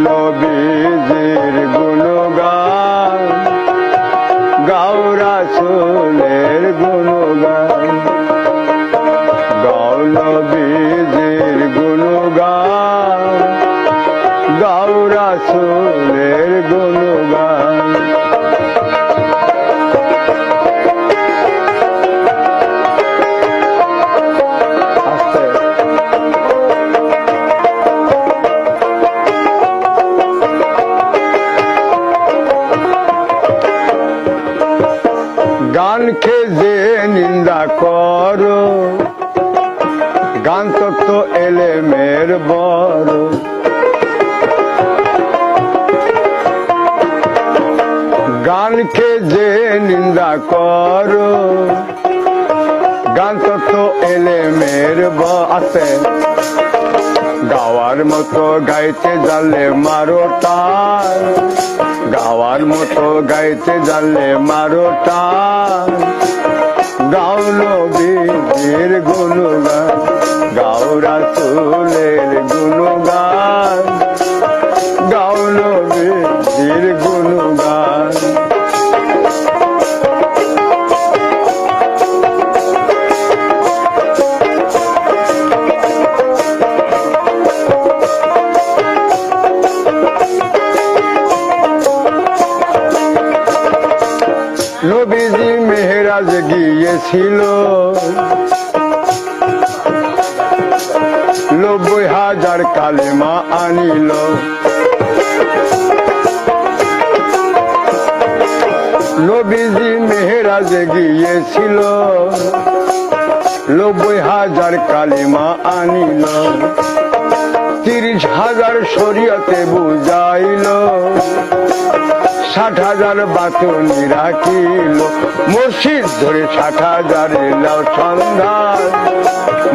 নবীজির গুণগান, গাও রাসূলের গুণগান, গাও নবীজির গুণগান, গাও রাসূলের গুণগান। গানকে যে নিন্দা করো, গান তত্ত্ব এলেমের বড়। গানকে যে নিন্দা করো, গান তত্ত্ব এলেমের আছে। গাওয়ার মতো গাইতে জানলে মারো টান, গাওয়ার মতো গাইতে জানলে মারো টান। গাও নবীজির গুণগান, গাও রাসূলের গুণগান, গাও নবীজির গুণগান। নবীজি মেহরাজ গিয়েছিল, 90,000 কালেমা আনিল। নবীজি মেহরাজ গিয়েছিল, 90,000 কালেমা আনিল। 30,000 শরীয়তে বুঝাইল, 60,000 বাতুনি রাখিল। মুর্শিদ ধরে 60,000 লাও সন্ধান,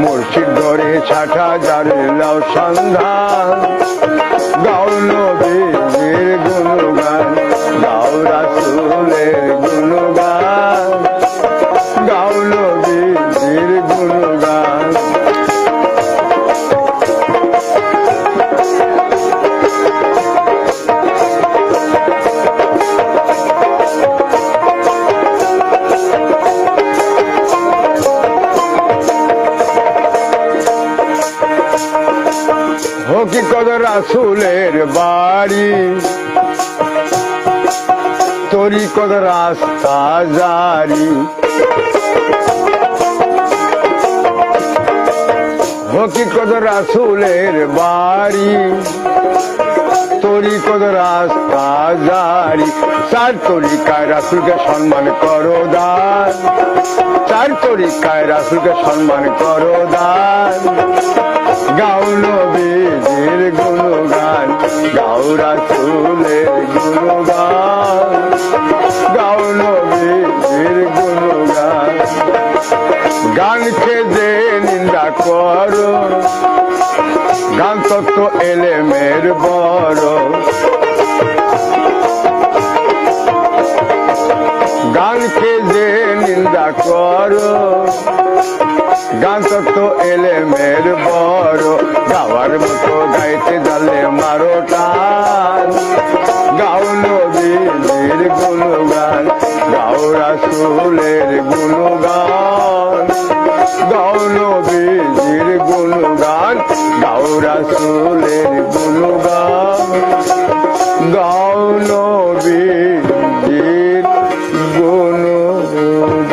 মুর্শিদ ধরে 60,000 লাও সন্ধান। গাও নবীজির গুণগান, গাও রাসূলের গুণগান, গাও নবীজির গুণগান। হকিকত রাসূলের বাড়ি, তরিকত রাস্তা জারি। হকিকত রাসূলের বাড়ি, তরিকত রাস্তা জারি। 4 তরিকায় রাসূলকে সম্মান করো দান, 4 তরিকায় রাসূলকে সম্মান করো দান। গাও নবীজির গুণগান, গাও রাসূলের গুণগান, গাও নবীজির গুণগান। গানকে যে নিন্দা করো, গান তত্ত্ব এলেমের বড়। গানকে যে নিন্দা করো, গান তত্ত্ব এলেমের বড়। গাওয়ার মতো গাইতে জানলে মারো টান, গাও নবীজির গুণগান, গাও রাসূলের গুণগান, গাও নবীজির গুণগান, গাও রাসূলের গুণগান, গাও নবীজির গুণগান।